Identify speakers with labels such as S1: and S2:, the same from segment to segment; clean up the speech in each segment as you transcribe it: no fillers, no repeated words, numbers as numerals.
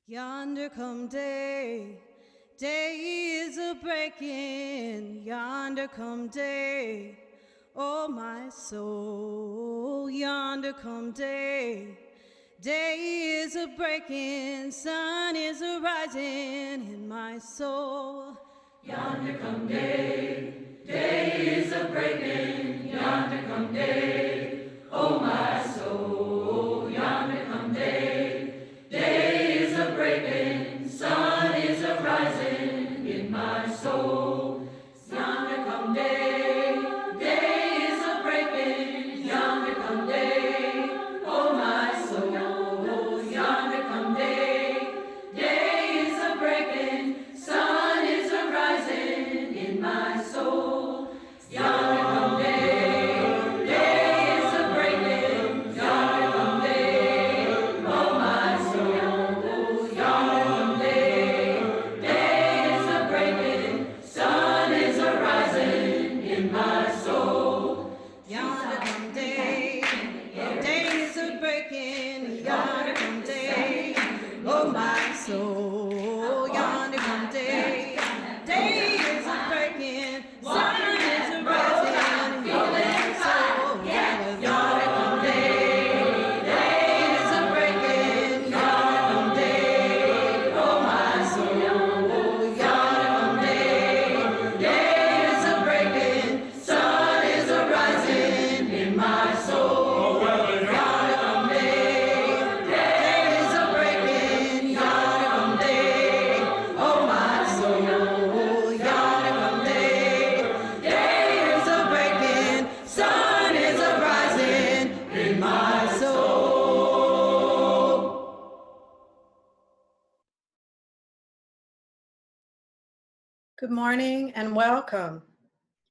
S1: Yonder come day, day is a breaking. Yonder come day, oh my soul. Yonder come day, day is a breaking. Sun is a rising in my soul.
S2: Yonder come day, day is a breaking. Yonder come day, oh my soul. Yonder come day, day is a breaking. Sun is a rising in my soul. Yonder come day, day is a breaking. Yonder come day, oh my soul. Yonder come day, day is a breaking. Sun is a rising in my soul. Yonder come day, day is a breaking. Yonder come day, oh my soul. Yonder come day, day is a breaking. Sun is a rising in my soul.
S1: Yonder come day, day is a breaking. Yonder come day, oh my soul. Yonder come day, day is a breaking. Sun is a rising in my soul. Yonder come day, day is a breaking. Yonder come day, oh my soul. Yonder come day, day is a breaking. Sun is a rising in my soul. Yonder come day, day is a breaking. Yonder come day, oh my soul. Yonder come day, day is a breaking. Sun is a rising in my soul.
S3: Good morning and welcome.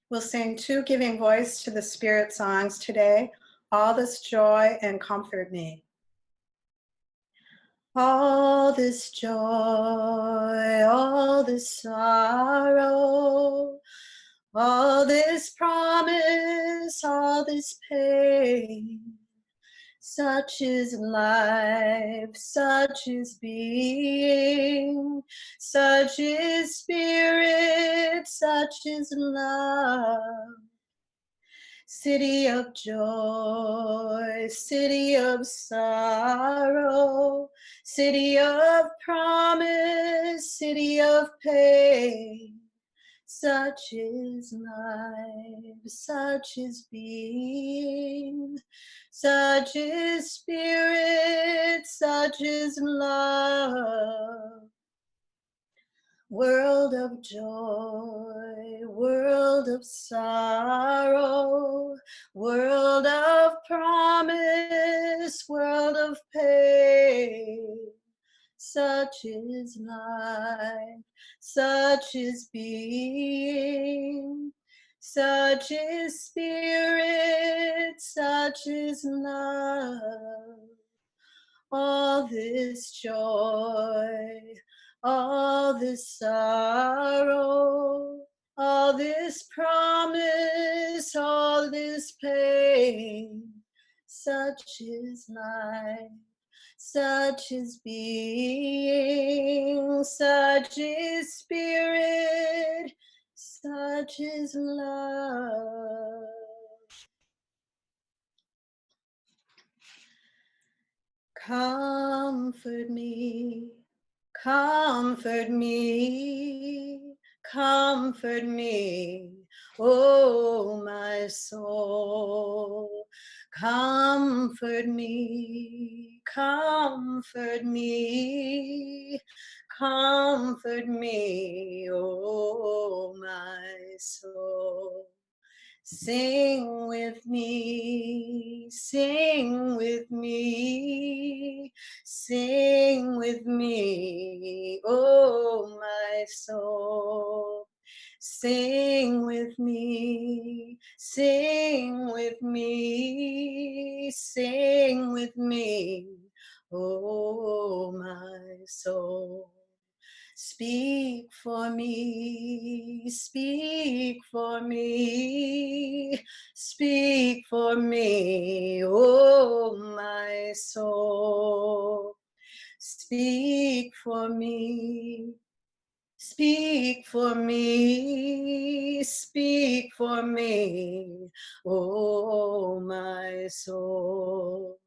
S3: We'll sing two giving voice to the Spirit songs today, All This Joy and Comfort Me. All this joy, all this sorrow, all this promise, all this pain. Such is life, such is being, such is spirit, such is love. City of joy, city of sorrow, city of promise, city of pain. Such is life, such is being, such is spirit, such is love. World of joy, world of sorrow, world of promise, world of pain. Such is life, such is being, such is spirit, such is love. All this joy, all this sorrow, all this promise, all this pain. Such is life, such is being, such is spirit, such is love. Comfort me, comfort me, comfort me, oh my soul. Comfort me, comfort me, comfort me, oh my soul. Sing with me, sing with me, sing with me, oh my soul. Sing with me, sing with me, sing with me, oh my soul. Speak for me, speak for me, speak for me, oh my soul. Speak for me. Speak for me, speak for me, oh my soul.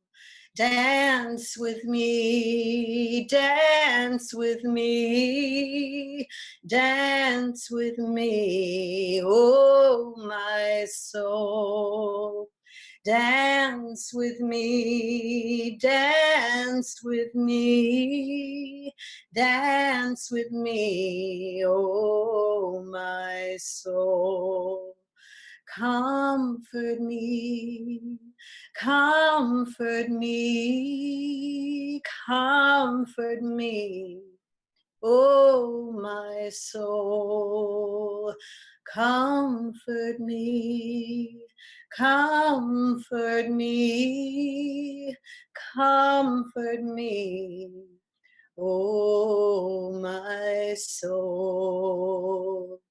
S3: Dance with me, dance with me, dance with me, oh my soul. Dance with me, dance with me, dance with me, oh my soul. Comfort me, comfort me, comfort me, oh my soul. Comfort me, comfort me, comfort me, oh my soul.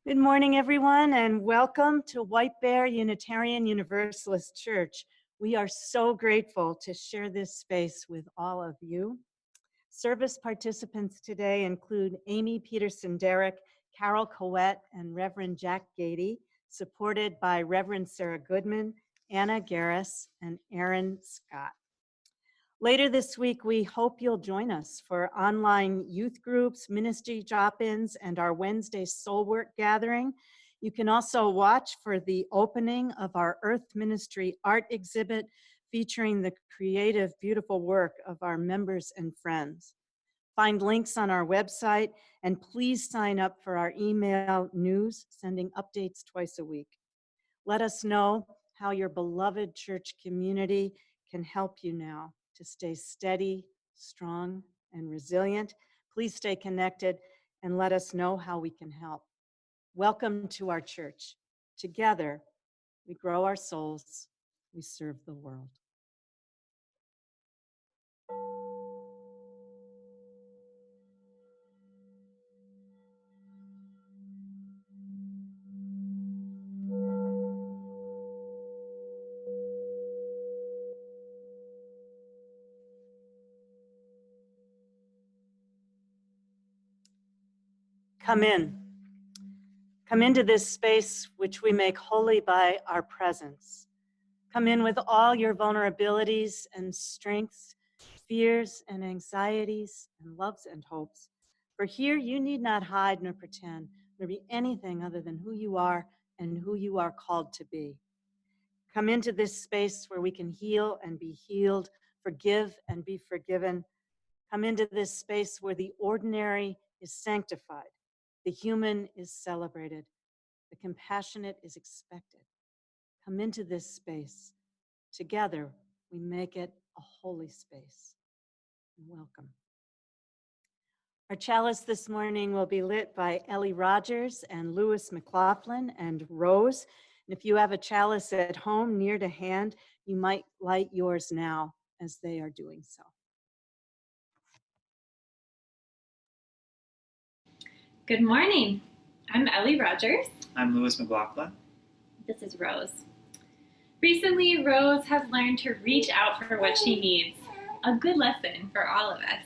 S4: Good morning, everyone, and welcome to White Bear Unitarian Universalist Church. We are so grateful to share this space with all of you. Service participants today include Amy Peterson-Derrick, Carol Coet, and Reverend Jack Gady, supported by Reverend Sarah Goodman, Anna Garris, and Aaron Scott. Later this week, we hope you'll join us for online youth groups, ministry drop-ins, and our Wednesday Soul Work gathering. You can also watch for the opening of our Earth Ministry art exhibit featuring the creative, beautiful work of our members and friends. Find links on our website, and please sign up for our email news, sending updates twice a week. Let us know how your beloved church community can help you now to stay steady, strong, and resilient. Please stay connected and let us know how we can help. Welcome to our church. Together, we grow our souls, we serve the world. Come in. Come into this space which we make holy by our presence. Come in with all your vulnerabilities and strengths, fears and anxieties, and loves and hopes. For here you need not hide nor pretend, nor be anything other than who you are and who you are called to be. Come into this space where we can heal and be healed, forgive and be forgiven. Come into this space where the ordinary is sanctified, the human is celebrated, the compassionate is expected. Come into this space. Together, we make it a holy space. Welcome. Our chalice this morning will be lit by Ellie Rogers and Lewis McLaughlin and Rose. And if you have a chalice at home near to hand, you might light yours now as they are doing so.
S5: Good morning. I'm Ellie Rogers.
S6: I'm Lewis McLaughlin.
S5: This is Rose. Recently, Rose has learned to reach out for what she needs. A good lesson for all of us.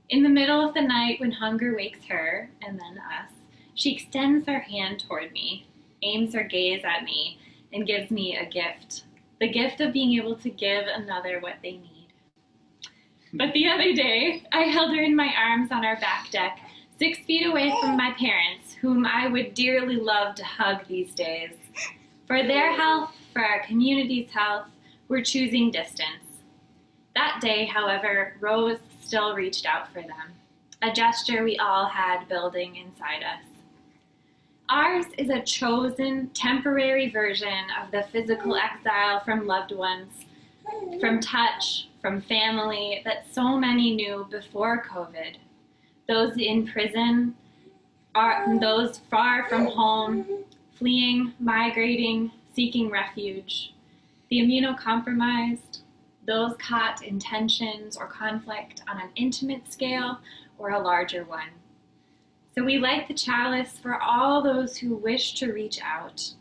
S5: In the middle of the night when hunger wakes her, and then us, she extends her hand toward me, aims her gaze at me, and gives me a gift. The gift of being able to give another what they need. But the other day, I held her in my arms on our back deck, 6 feet away from my parents, whom I would dearly love to hug these days. For their health, for our community's health, we're choosing distance. That day, however, Rose still reached out for them, a gesture we all had building inside us. Ours is a chosen, temporary version of the physical exile from loved ones, from touch, from family that so many knew before COVID. Those in prison, those far from home, fleeing, migrating, seeking refuge, the immunocompromised, those caught in tensions or conflict on an intimate scale or a larger one. So we light the chalice for all those who wish to reach out,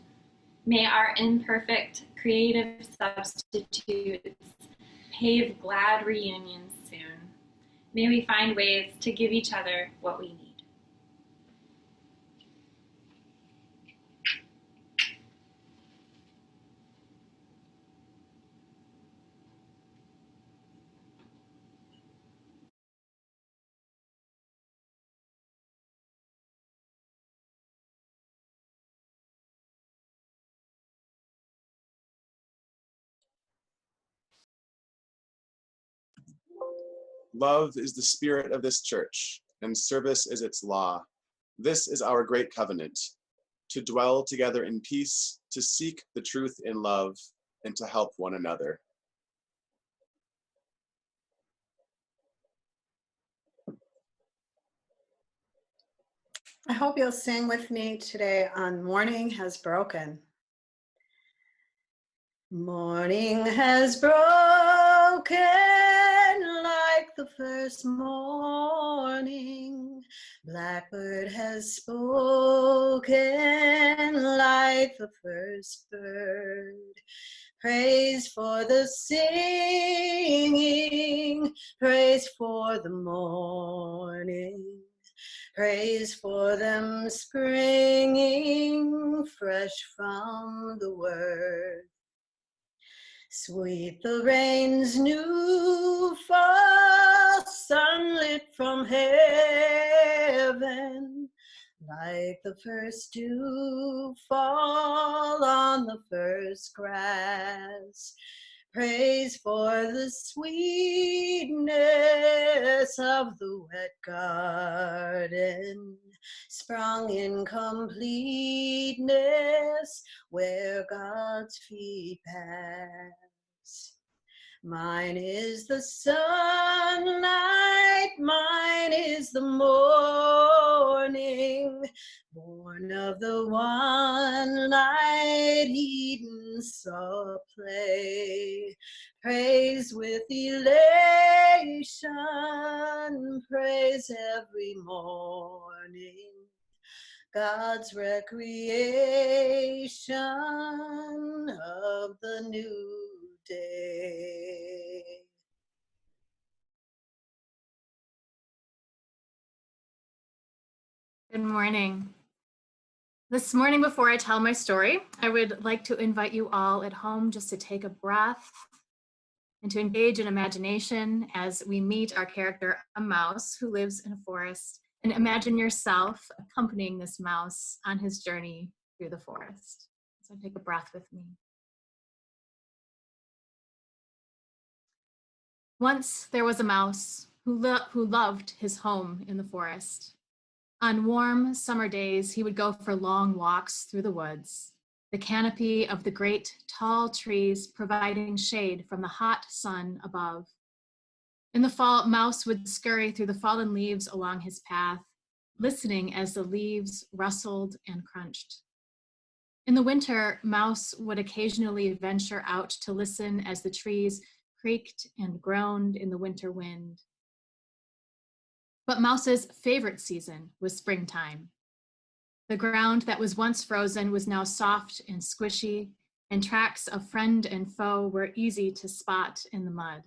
S5: May our imperfect creative substitutes pave glad reunions soon. May we find ways to give each other what we need.
S6: Love is the spirit of this church, and service is its law. This is our great covenant, to dwell together in peace, to seek the truth in love, and to help one another.
S3: I hope you'll sing with me today on Morning Has Broken. Morning has broken like the first morning. Blackbird has spoken like the first bird. Praise for the singing, praise for the morning. Praise for them springing fresh from the word. Sweet the rain's new fall, sunlit from heaven, like the first dew fall on the first grass. Praise for the sweetness of the wet garden, sprung in completeness where God's feet pass. Mine is the sunlight, mine is the morning, born of the one light Eden saw play. Praise with elation, praise every morning, God's recreation of the new day.
S7: Good morning. This morning, before I tell my story, I would like to invite you all at home just to take a breath and to engage in imagination as we meet our character, a mouse who lives in a forest, and imagine yourself accompanying this mouse on his journey through the forest. So take a breath with me. Once there was a mouse who loved his home in the forest. On warm summer days, he would go for long walks through the woods, the canopy of the great tall trees providing shade from the hot sun above. In the fall, Mouse would scurry through the fallen leaves along his path, listening as the leaves rustled and crunched. In the winter, Mouse would occasionally venture out to listen as the trees creaked and groaned in the winter wind. But Mouse's favorite season was springtime. The ground that was once frozen was now soft and squishy, and tracks of friend and foe were easy to spot in the mud.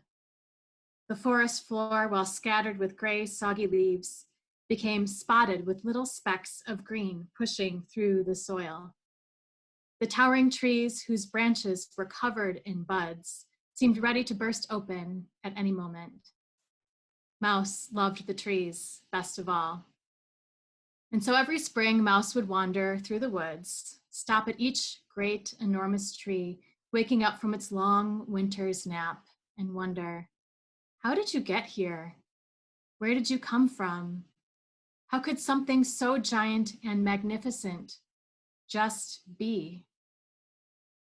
S7: The forest floor, while scattered with gray, soggy leaves, became spotted with little specks of green pushing through the soil. The towering trees, whose branches were covered in buds, seemed ready to burst open at any moment. Mouse loved the trees best of all. And so every spring, Mouse would wander through the woods, stop at each great, enormous tree, waking up from its long winter's nap, and wonder, how did you get here? Where did you come from? How could something so giant and magnificent just be?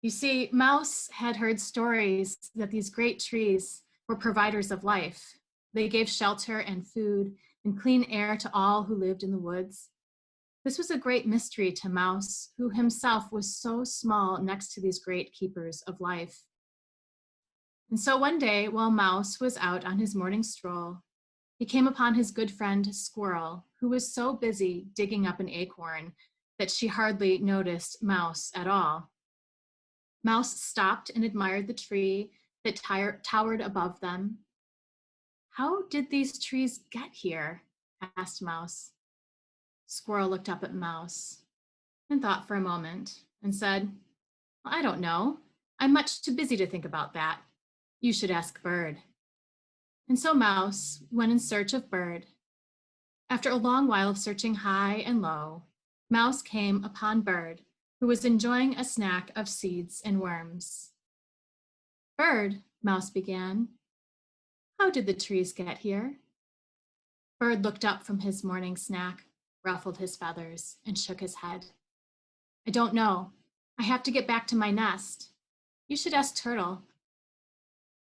S7: You see, Mouse had heard stories that these great trees were providers of life. They gave shelter and food and clean air to all who lived in the woods. This was a great mystery to Mouse, who himself was so small next to these great keepers of life. And so one day, while Mouse was out on his morning stroll, he came upon his good friend Squirrel, who was so busy digging up an acorn that she hardly noticed Mouse at all. Mouse stopped and admired the tree that towered above them. How did these trees get here? Asked Mouse. Squirrel looked up at Mouse and thought for a moment and said, I don't know. I'm much too busy to think about that. You should ask Bird. And so Mouse went in search of Bird. After a long while of searching high and low, Mouse came upon Bird, who was enjoying a snack of seeds and worms. Bird, Mouse began, how did the trees get here? Bird looked up from his morning snack, ruffled his feathers, and shook his head. I don't know. I have to get back to my nest. You should ask Turtle.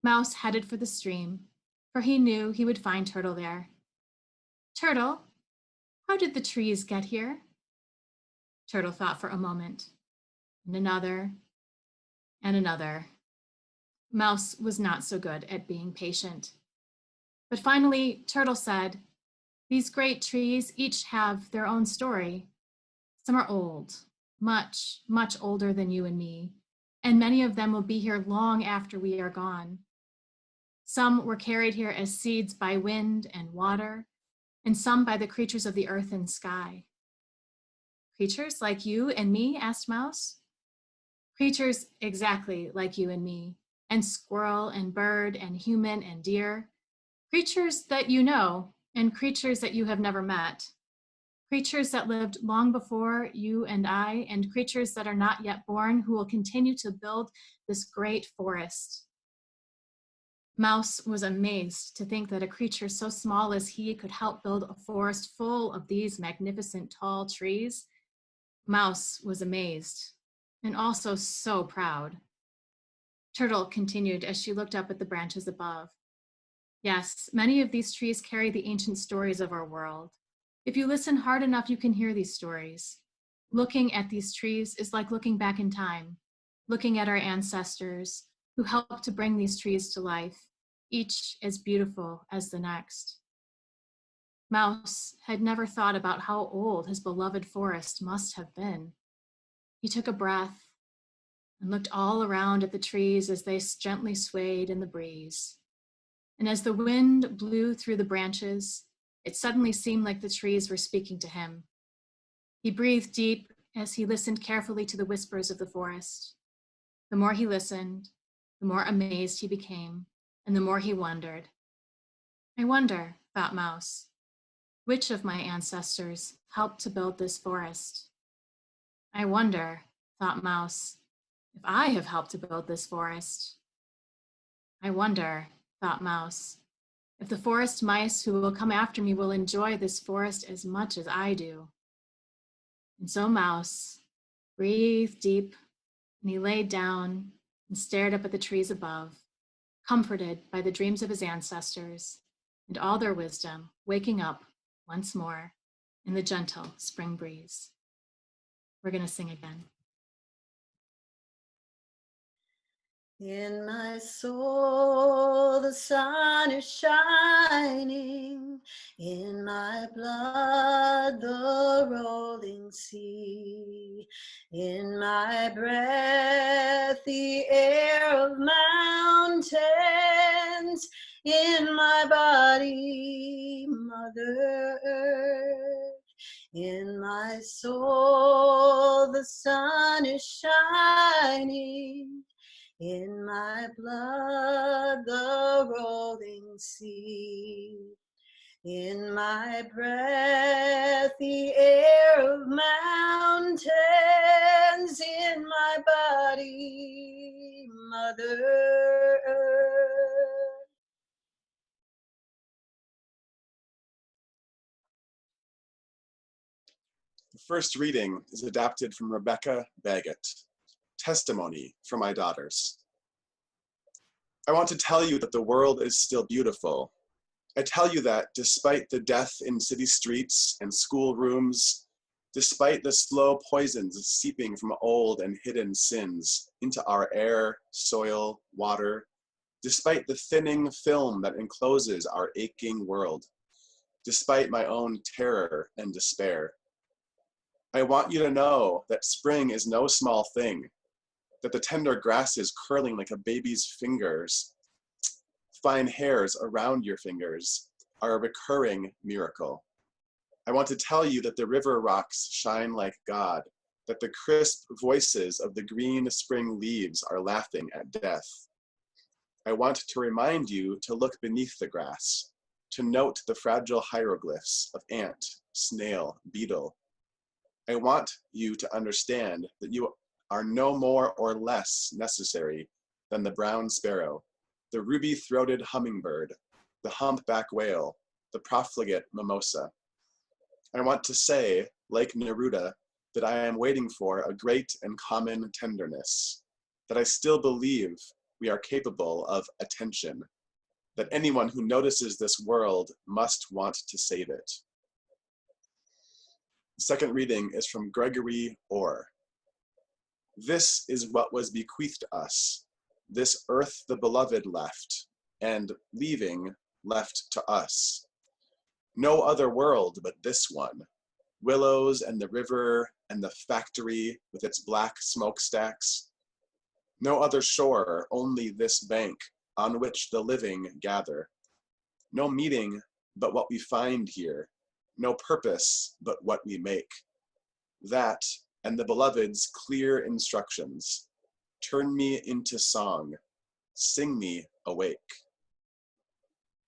S7: Mouse headed for the stream, for he knew he would find Turtle there. Turtle, how did the trees get here? Turtle thought for a moment, and another, and another. Mouse was not so good at being patient. But finally, Turtle said, these great trees each have their own story. Some are old, much, much older than you and me, and many of them will be here long after we are gone. Some were carried here as seeds by wind and water, and some by the creatures of the earth and sky. Creatures like you and me? Asked Mouse. Creatures exactly like you and me, and squirrel and bird and human and deer. Creatures that you know, and creatures that you have never met. Creatures that lived long before you and I, and creatures that are not yet born who will continue to build this great forest. Mouse was amazed to think that a creature so small as he could help build a forest full of these magnificent tall trees. Mouse was amazed and also so proud. Turtle continued as she looked up at the branches above. Yes, many of these trees carry the ancient stories of our world. If you listen hard enough, you can hear these stories. Looking at these trees is like looking back in time, looking at our ancestors who helped to bring these trees to life, each as beautiful as the next. Mouse had never thought about how old his beloved forest must have been. He took a breath and looked all around at the trees as they gently swayed in the breeze. And as the wind blew through the branches, it suddenly seemed like the trees were speaking to him. He breathed deep as he listened carefully to the whispers of the forest. The more he listened, the more amazed he became, and the more he wondered. I wonder, thought Mouse, which of my ancestors helped to build this forest? I wonder, thought Mouse, if I have helped to build this forest. I wonder, thought Mouse, if the forest mice who will come after me will enjoy this forest as much as I do. And so Mouse breathed deep, and he laid down and stared up at the trees above, comforted by the dreams of his ancestors and all their wisdom, waking up once more in the gentle spring breeze. We're going to sing again.
S1: In my soul, the sun is shining. In my blood, the rolling sea. In my breath, the air of mountains. In my body, Mother Earth. In my soul, the sun is shining. In my blood, the rolling sea. In my breath, the air of mountains. In my body, Mother Earth.
S6: The first reading is adapted from Rebecca Baggett, Testimony for My Daughters. I want to tell you that the world is still beautiful. I tell you that despite the death in city streets and schoolrooms, despite the slow poisons seeping from old and hidden sins into our air, soil, water, despite the thinning film that encloses our aching world, despite my own terror and despair, I want you to know that spring is no small thing. that the tender grasses curling like a baby's fingers, fine hairs around your fingers, are a recurring miracle. I want to tell you that the river rocks shine like God, that the crisp voices of the green spring leaves are laughing at death. I want to remind you to look beneath the grass, to note the fragile hieroglyphs of ant, snail, beetle. I want you to understand that you are no more or less necessary than the brown sparrow, the ruby-throated hummingbird, the humpback whale, the profligate mimosa. I want to say, like Neruda, that I am waiting for a great and common tenderness, that I still believe we are capable of attention, that anyone who notices this world must want to save it. The second reading is from Gregory Orr. This is what was bequeathed us, this earth the beloved left, and leaving, left to us. No other world but this one, willows and the river and the factory with its black smokestacks. No other shore, only this bank on which the living gather. No meaning but what we find here, no purpose but what we make. That and the beloved's clear instructions. Turn me into song, sing me awake.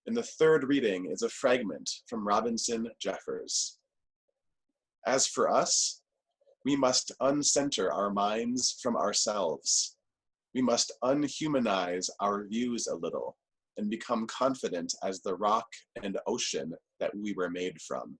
S6: And the third reading is a fragment from Robinson Jeffers. As for us, we must uncenter our minds from ourselves. We must unhumanize our views a little and become confident as the rock and ocean that we were made from.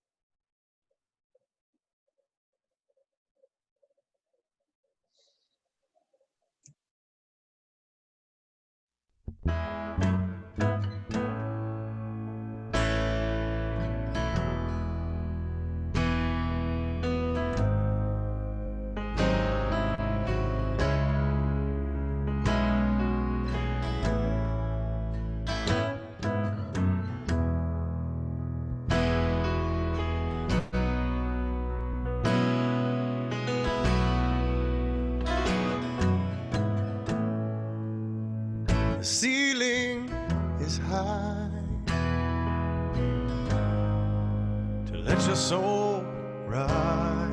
S8: The ceiling is high to let your soul rise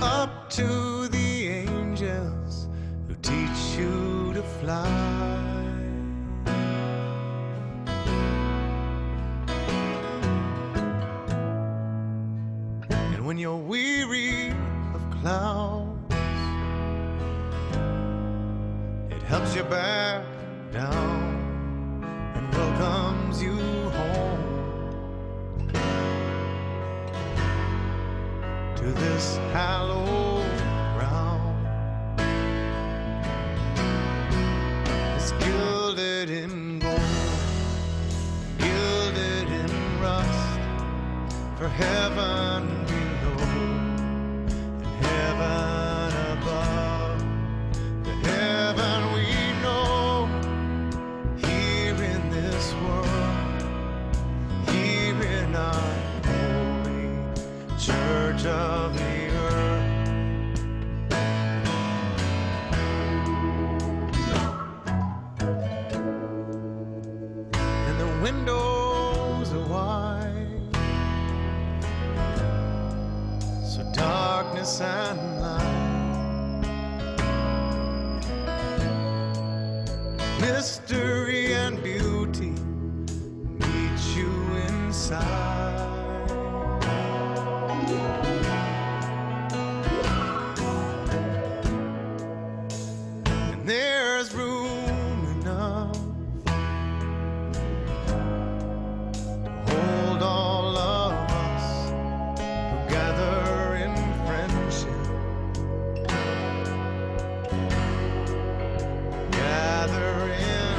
S8: up to the angels who teach you to fly. And when you're weary of clouds, helps you back down and welcomes you home to this hallowed ground. It's gilded in gold, gilded in rust, for heaven below and heaven above. The heaven church of the earth. And the windows are wide, so darkness and light, mystery and beauty meet you inside. There's room enough to hold all of us who gather in friendship, gather in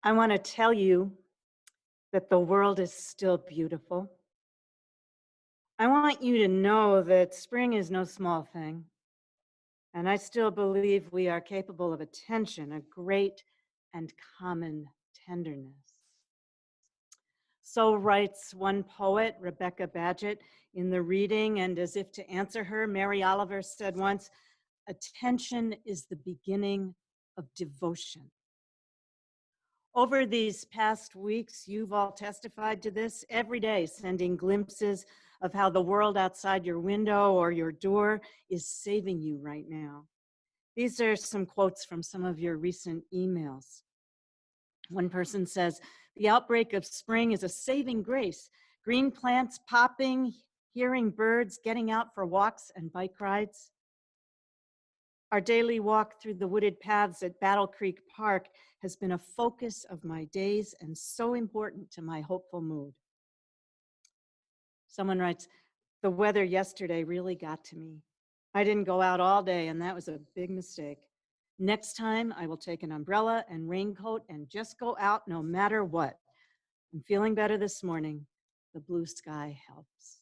S4: I want to tell you that the world is still beautiful. I want you to know that spring is no small thing. And I still believe we are capable of attention, a great and common tenderness. So writes one poet, Rebecca Badgett, in the reading, and as if to answer her, Mary Oliver said once, attention is the beginning of devotion. Over these past weeks, you've all testified to this every day, sending glimpses of how the world outside your window or your door is saving you right now. These are some quotes from some of your recent emails. One person says, the outbreak of spring is a saving grace. Green plants popping, hearing birds, getting out for walks and bike rides. Our daily walk through the wooded paths at Battle Creek Park has been a focus of my days and so important to my hopeful mood. Someone writes, the weather yesterday really got to me. I didn't go out all day and that was a big mistake. Next time I will take an umbrella and raincoat and just go out no matter what. I'm feeling better this morning. The blue sky helps.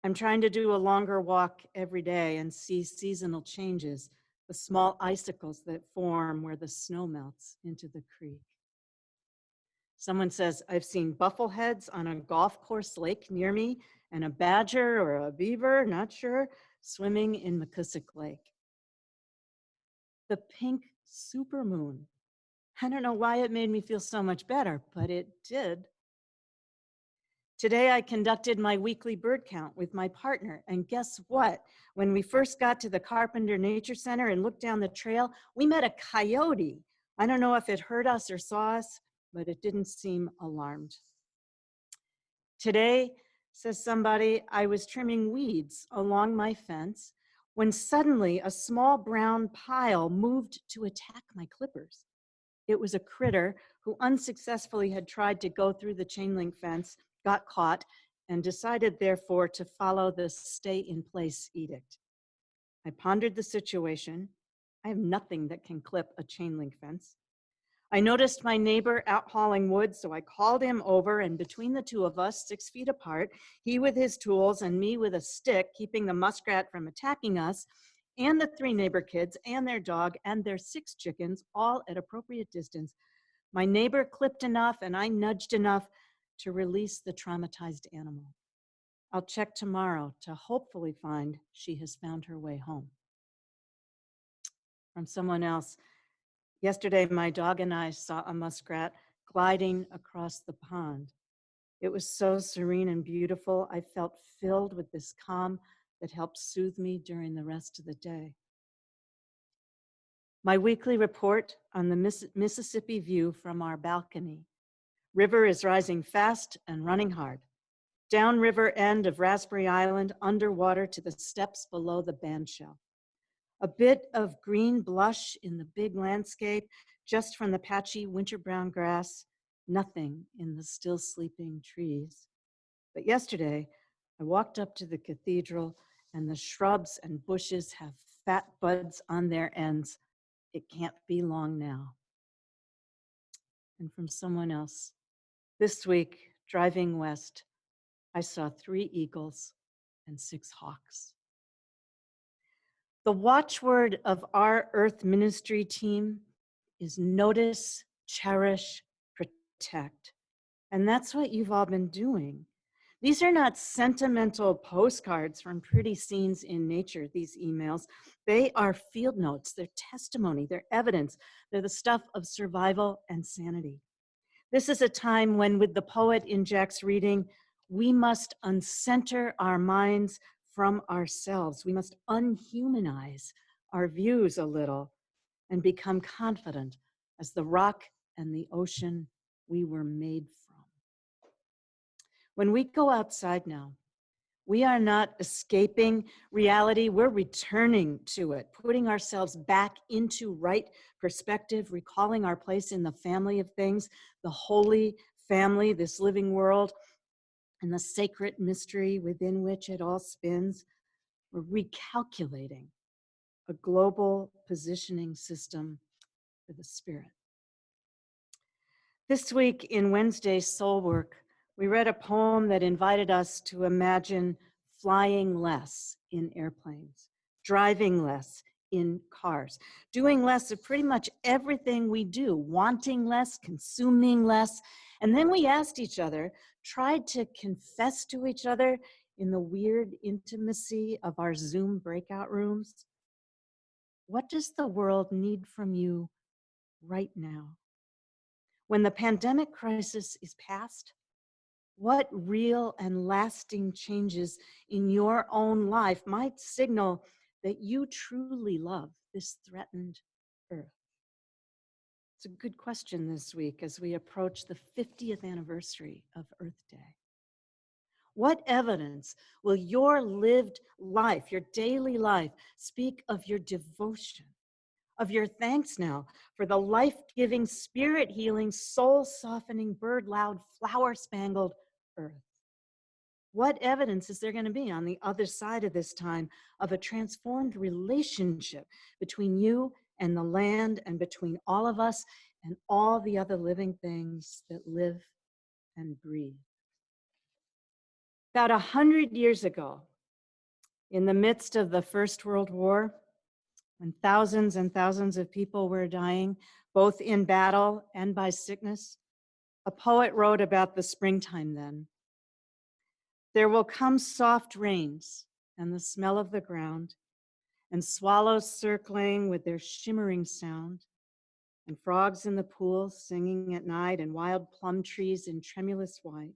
S4: I'm trying to do a longer walk every day and see seasonal changes, the small icicles that form where the snow melts into the creek. Someone says, I've seen buffleheads on a golf course lake near me and a badger or a beaver, not sure, swimming in McCusick Lake. The pink supermoon. I don't know why it made me feel so much better, but it did. Today, I conducted my weekly bird count with my partner, and guess what? When we first got to the Carpenter Nature Center and looked down the trail, we met a coyote. I don't know if it heard us or saw us, but it didn't seem alarmed. Today, says somebody, I was trimming weeds along my fence when suddenly a small brown pile moved to attack my clippers. It was a critter who unsuccessfully had tried to go through the chain link fence, got caught, and decided therefore to follow the stay in place edict. I pondered the situation. I have nothing that can clip a chain link fence. I noticed my neighbor out hauling wood, so I called him over, and between the two of us, 6 feet apart, he with his tools and me with a stick, keeping the muskrat from attacking us, and the 3 neighbor kids and their dog and their 6 chickens, all at appropriate distance, my neighbor clipped enough and I nudged enough to release the traumatized animal. I'll check tomorrow to hopefully find she has found her way home. From someone else, yesterday my dog and I saw a muskrat gliding across the pond. It was so serene and beautiful. I felt filled with this calm that helped soothe me during the rest of the day. My weekly report on the Mississippi view from our balcony. River is rising fast and running hard. Downriver end of Raspberry Island, underwater to the steps below the bandshell. A bit of green blush in the big landscape, just from the patchy winter brown grass, nothing in the still sleeping trees. But yesterday, I walked up to the cathedral and the shrubs and bushes have fat buds on their ends. It can't be long now. And from someone else, this week, driving west, I saw 3 eagles and 6 hawks. The watchword of our Earth Ministry team is notice, cherish, protect. And that's what you've all been doing. These are not sentimental postcards from pretty scenes in nature, these emails. They are field notes, they're testimony, they're evidence, they're the stuff of survival and sanity. This is a time when, with the poet in Jack's reading, we must uncenter our minds from ourselves. We must unhumanize our views a little and become confident as the rock and the ocean we were made from. When we go outside now, we are not escaping reality, we're returning to it, putting ourselves back into right perspective, recalling our place in the family of things, the holy family, this living world, and the sacred mystery within which it all spins. We're recalculating a global positioning system for the spirit. This week in Wednesday's Soul Work, we read a poem that invited us to imagine flying less in airplanes, driving less in cars, doing less of pretty much everything we do, wanting less, consuming less. And then we asked each other, tried to confess to each other in the weird intimacy of our Zoom breakout rooms, what does the world need from you right now? When the pandemic crisis is past, what real and lasting changes in your own life might signal that you truly love this threatened earth? It's a good question this week as we approach the 50th anniversary of Earth Day. What evidence will your lived life, your daily life, speak of your devotion, of your thanks now for the life-giving, spirit-healing, soul-softening, bird-loud, flower-spangled earth? What evidence is there going to be on the other side of this time of a transformed relationship between you and the land and between all of us and all the other living things that live and breathe? About 100 years ago, in the midst of the First World War, when thousands and thousands of people were dying, both in battle and by sickness, a poet wrote about the springtime then. There will come soft rains and the smell of the ground, and swallows circling with their shimmering sound, and frogs in the pool singing at night, and wild plum trees in tremulous white.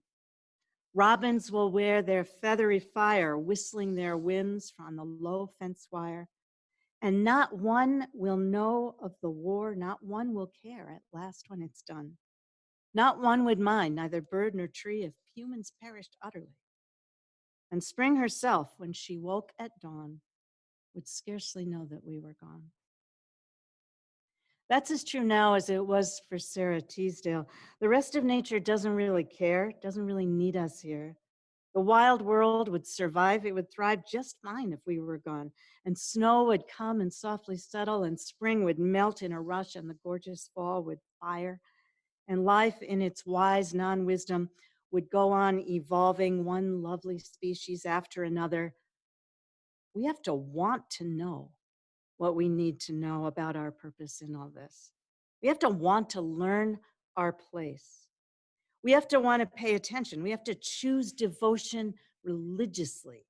S4: Robins will wear their feathery fire, whistling their winds on the low fence wire. And not one will know of the war, not one will care at last when it's done. Not one would mind, neither bird nor tree, if humans perished utterly. And spring herself, when she woke at dawn, would scarcely know that we were gone. That's as true now as it was for Sarah Teasdale. The rest of nature doesn't really care, doesn't really need us here. The wild world would survive, it would thrive just fine if we were gone. And snow would come and softly settle, and spring would melt in a rush, and the gorgeous fall would fire. And life in its wise non-wisdom would go on evolving, one lovely species after another. We have to want to know what we need to know about our purpose in all this. We have to want to learn our place. We have to want to pay attention. We have to choose devotion religiously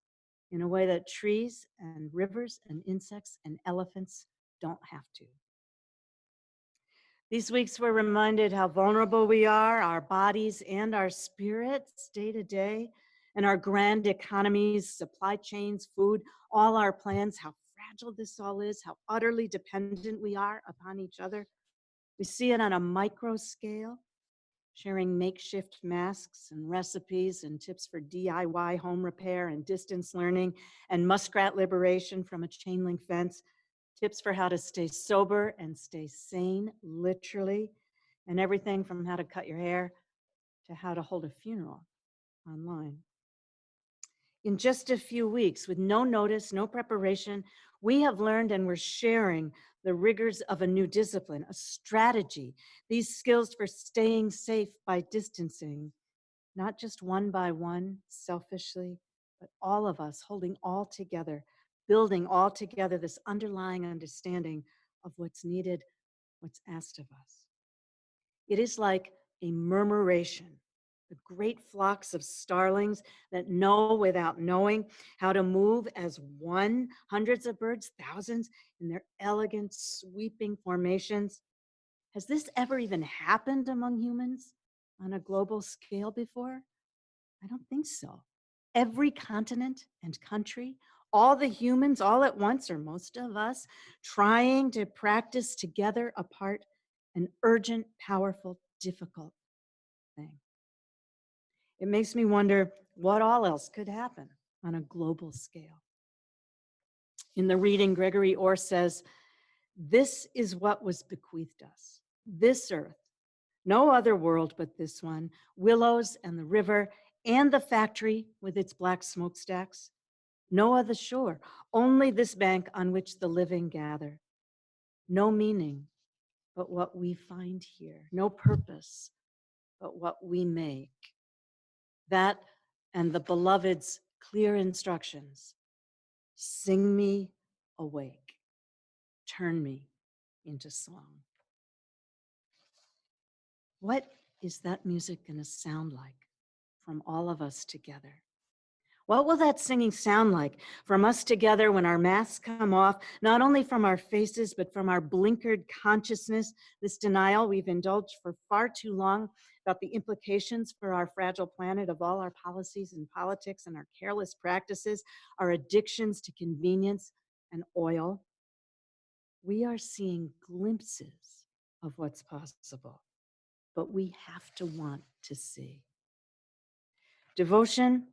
S4: in a way that trees and rivers and insects and elephants don't have to. These weeks we're reminded how vulnerable we are, our bodies and our spirits day to day, and our grand economies, supply chains, food, all our plans, how fragile this all is, how utterly dependent we are upon each other. We see it on a micro scale, sharing makeshift masks and recipes and tips for DIY home repair and distance learning and muskrat liberation from a chain link fence, tips for how to stay sober and stay sane, literally, and everything from how to cut your hair to how to hold a funeral online. In just a few weeks, with no notice, no preparation, we have learned and we're sharing the rigors of a new discipline, a strategy, these skills for staying safe by distancing, not just one by one, selfishly, but all of us holding all together, building all together this underlying understanding of what's needed, what's asked of us. It is like a murmuration, the great flocks of starlings that know without knowing how to move as one, hundreds of birds, thousands, in their elegant, sweeping formations. Has this ever even happened among humans on a global scale before? I don't think so. Every continent and country, all the humans all at once, or most of us, trying to practice together apart an urgent, powerful, difficult thing. It makes me wonder what all else could happen on a global scale. In the reading, Gregory Orr says, "This is what was bequeathed us, this earth, no other world but this one, willows and the river and the factory with its black smokestacks, no other shore, only this bank on which the living gather. No meaning but what we find here, no purpose but what we make. That and the beloved's clear instructions. Sing me awake. Turn me into song. What is that music going to sound like from all of us together? What will that singing sound like from us together when our masks come off, not only from our faces, but from our blinkered consciousness, this denial we've indulged for far too long about the implications for our fragile planet of all our policies and politics and our careless practices, our addictions to convenience and oil? We are seeing glimpses of what's possible, but we have to want to see. Devotion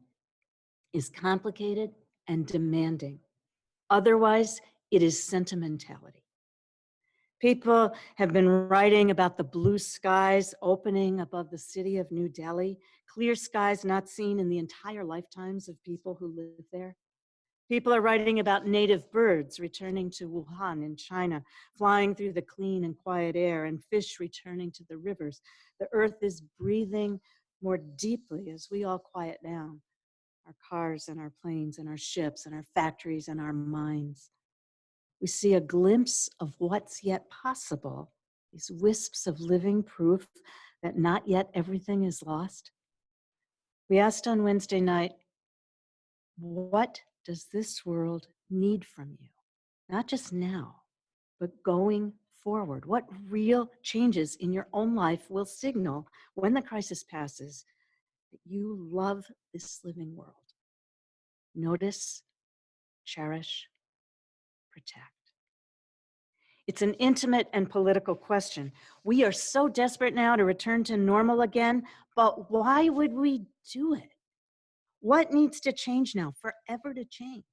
S4: is complicated and demanding. Otherwise, it is sentimentality. People have been writing about the blue skies opening above the city of New Delhi, clear skies not seen in the entire lifetimes of people who live there. People are writing about native birds returning to Wuhan in China, flying through the clean and quiet air, and fish returning to the rivers. The earth is breathing more deeply as we all quiet down. Our cars and our planes and our ships and our factories and our minds. We see a glimpse of what's yet possible, these wisps of living proof that not yet everything is lost. We asked on Wednesday night, what does this world need from you? Not just now, but going forward. What real changes in your own life will signal when the crisis passes that you love this living world? Notice, cherish, protect. It's an intimate and political question. We are so desperate now to return to normal again, but why would we do it? What needs to change now, forever to change?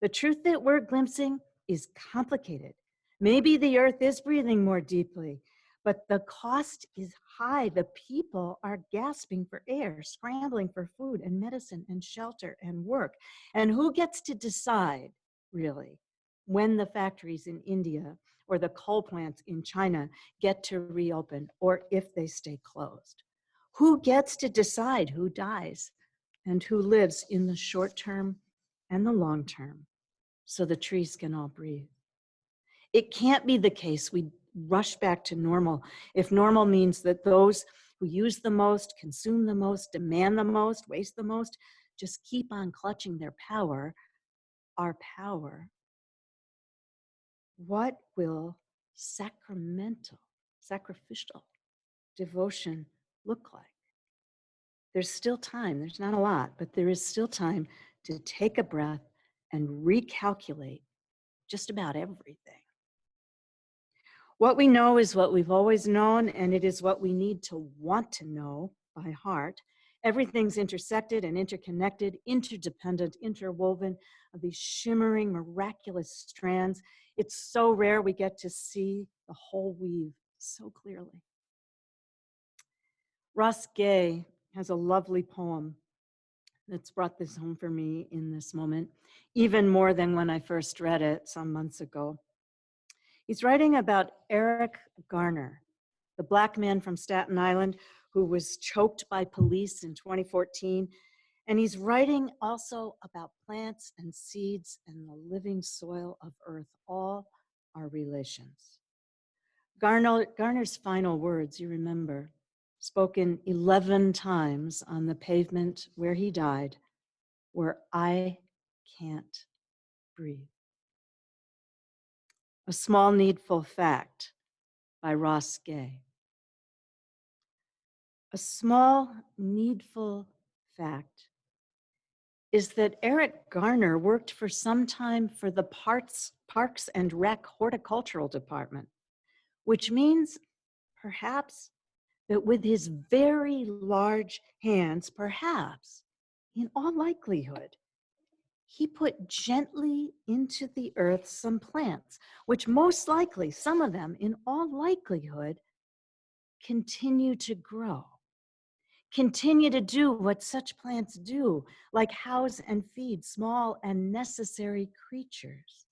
S4: The truth that we're glimpsing is complicated. Maybe the earth is breathing more deeply, but the cost is high. The people are gasping for air, scrambling for food and medicine and shelter and work. And who gets to decide, really, when the factories in India or the coal plants in China get to reopen, or if they stay closed? Who gets to decide who dies and who lives in the short term and the long term so the trees can all breathe? It can't be the case we rush back to normal if normal means that those who use the most, consume the most, demand the most, waste the most, just keep on clutching their power, our power. What will sacrificial devotion look like? There's still time. There's not a lot, but there is still time to take a breath and recalculate just about everything. What we know is what we've always known, and it is what we need to want to know by heart. Everything's intersected and interconnected, interdependent, interwoven of these shimmering, miraculous strands. It's so rare we get to see the whole weave so clearly. Ross Gay has a lovely poem that's brought this home for me in this moment, even more than when I first read it some months ago. He's writing about Eric Garner, the Black man from Staten Island who was choked by police in 2014. And he's writing also about plants and seeds and the living soil of Earth, all our relations. Garner's final words, you remember, spoken 11 times on the pavement where he died, were "I can't breathe." A Small Needful Fact by Ross Gay. A small needful fact is that Eric Garner worked for some time for the Parks and Rec Horticultural Department, which means perhaps that with his very large hands, perhaps, in all likelihood, he put gently into the earth some plants, which most likely, some of them, in all likelihood, continue to grow, continue to do what such plants do, like house and feed small and necessary creatures,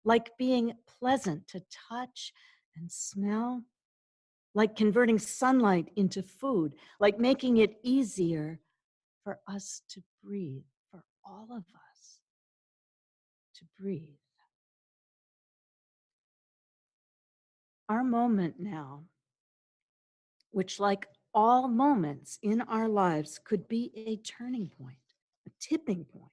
S4: like being pleasant to touch and smell, like converting sunlight into food, like making it easier for us to breathe, for all of us to breathe. Our moment now, which like all moments in our lives could be a turning point, a tipping point,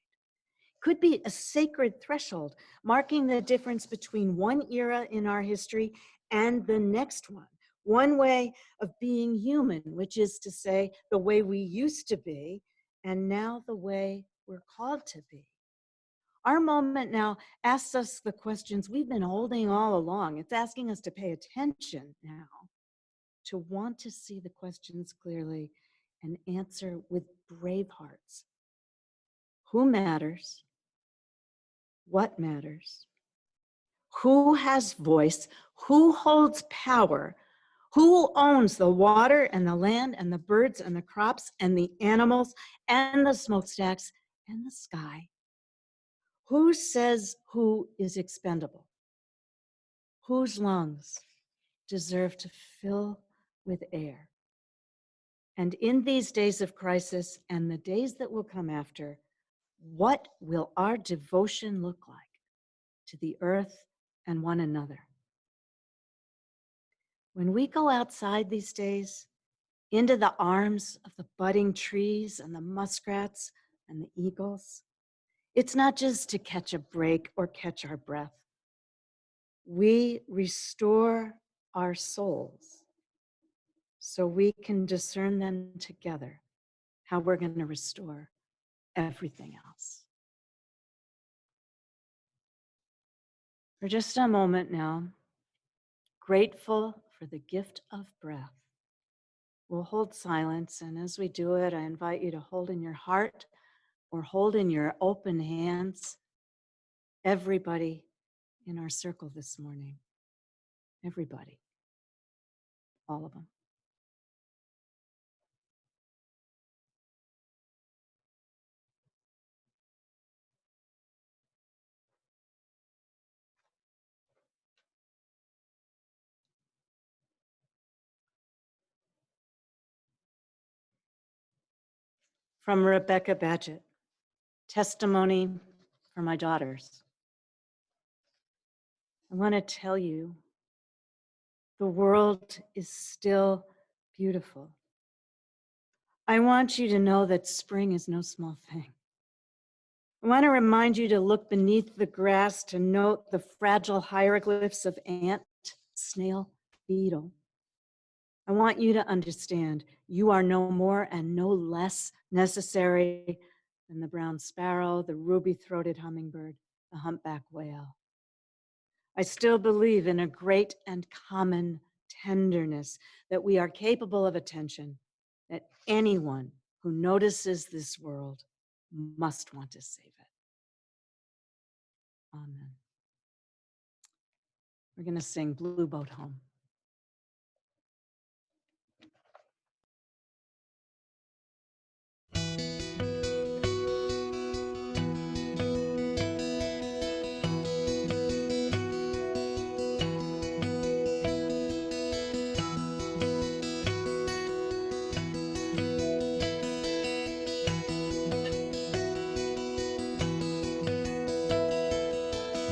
S4: could be a sacred threshold, marking the difference between one era in our history and the next one. One way of being human, which is to say, the way we used to be, and now the way we're called to be. Our moment now asks us the questions we've been holding all along. It's asking us to pay attention now, to want to see the questions clearly and answer with brave hearts. Who matters? What matters? Who has voice? Who holds power? Who owns the water and the land and the birds and the crops and the animals and the smokestacks and the sky? Who says who is expendable? Whose lungs deserve to fill with air? And in these days of crisis and the days that will come after, what will our devotion look like to the earth and one another? When we go outside these days, into the arms of the budding trees and the muskrats and the eagles, it's not just to catch a break or catch our breath. We restore our souls so we can discern then together how we're going to restore everything else. For just a moment now, grateful for the gift of breath, we'll hold silence, and as we do it, I invite you to hold in your heart or hold in your open hands everybody in our circle this morning. Everybody. All of them. From Rebecca Badgett, testimony for my daughters. I want to tell you, the world is still beautiful. I want you to know that spring is no small thing. I want to remind you to look beneath the grass to note the fragile hieroglyphs of ant, snail, beetle. I want you to understand you are no more and no less necessary than the brown sparrow, the ruby-throated hummingbird, the humpback whale. I still believe in a great and common tenderness, that we are capable of attention, that anyone who notices this world must want to save it. Amen. We're going to sing Blue Boat Home.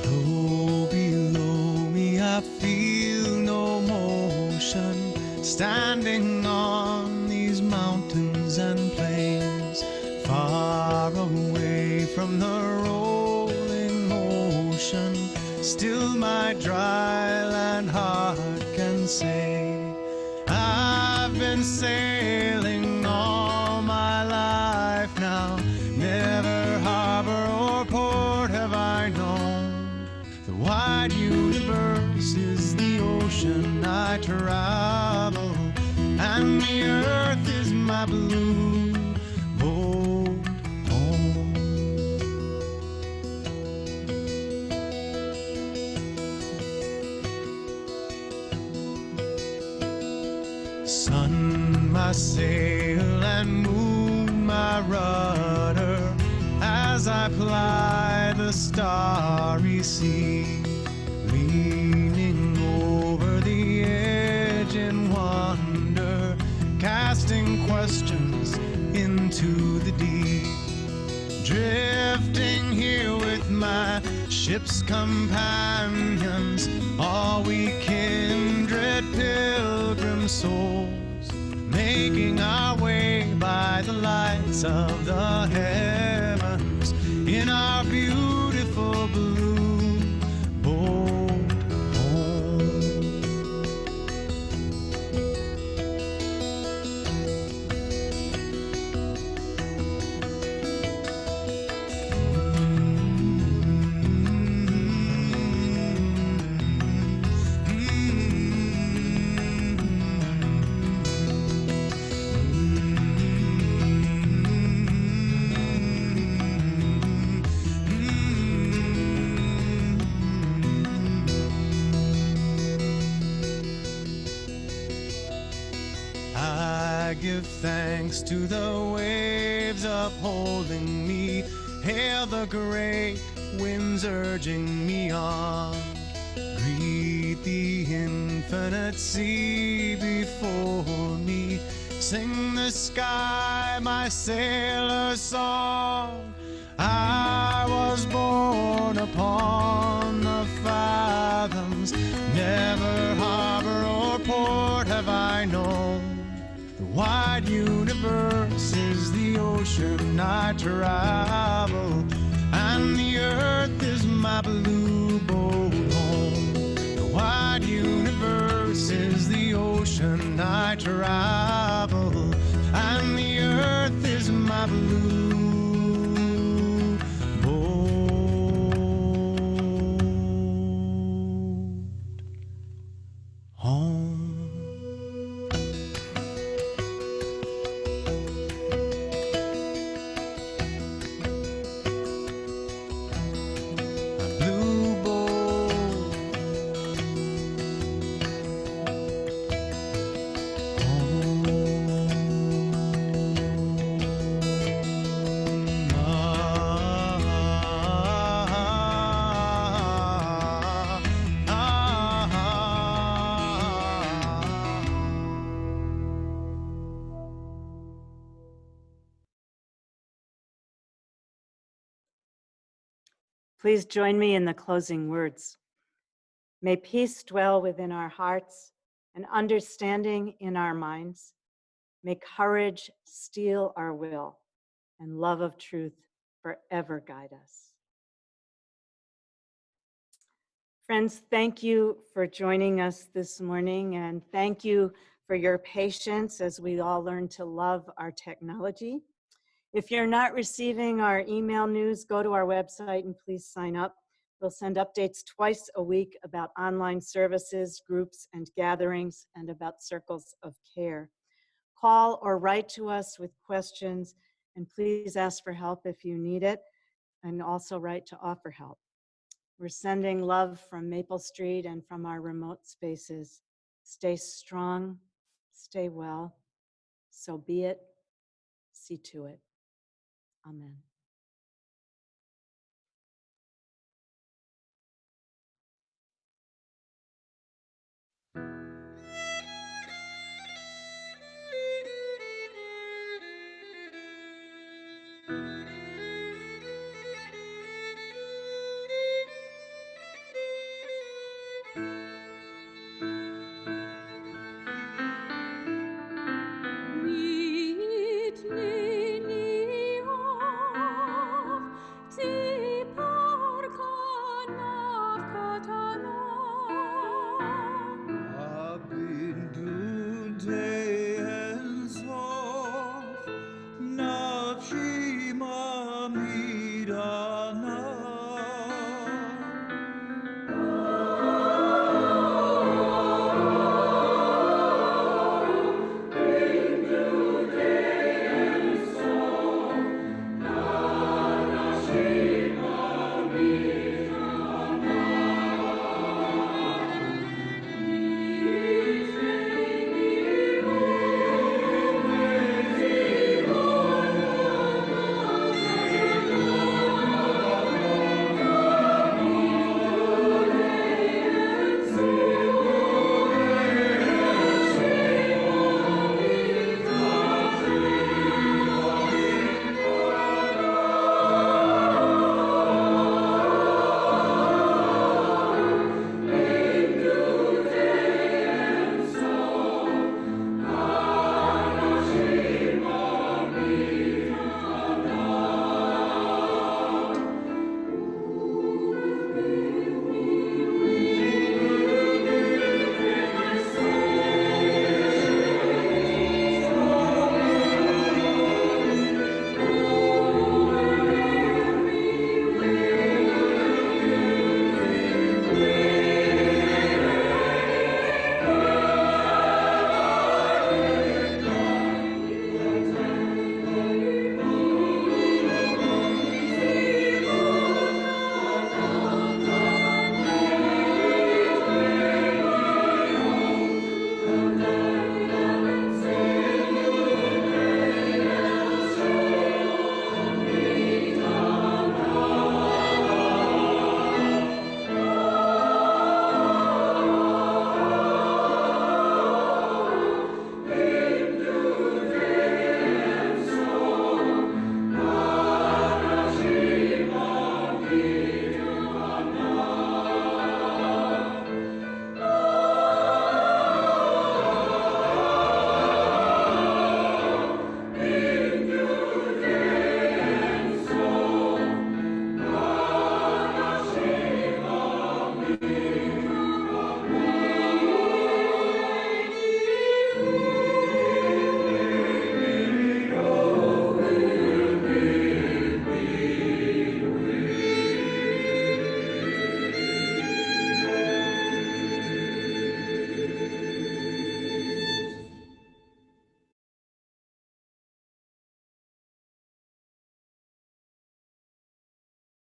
S8: Low below me, I feel no motion, standing on these mountains and plains, far away from the rolling ocean. Still my dry land heart can say, I've been sailing all my life now, never harbor or port have I known. The wide universe is the ocean I travel, and the earth is my blue boat home. Sun, my sail, and moon, my rudder, as I ply the starry sea, leaning over the edge in one questions into the deep. Drifting here with my ship's companions, all we kindred pilgrim souls, making our way by the lights of the heavens in our beautiful blue boat home. I give thanks to the waves upholding me, hail the great winds urging me on. Greet the infinite sea before me, sing the sky my sailor song. I was born upon the fathoms, never harbor or port have I known. The wide universe is the ocean I travel, and the earth is my blue boat home. The wide universe is the ocean I travel, and the earth is my blue boat home.
S4: Please join me in the closing words. May peace dwell within our hearts and understanding in our minds. May courage steel our will and love of truth forever guide us. Friends, thank you for joining us this morning, and thank you for your patience as we all learn to love our technology. If you're not receiving our email news, go to our website and please sign up. We'll send updates twice a week about online services, groups, and gatherings, and about circles of care. Call or write to us with questions, and please ask for help if you need it, and also write to offer help. We're sending love from Maple Street and from our remote spaces. Stay strong, stay well, so be it, see to it. Amen.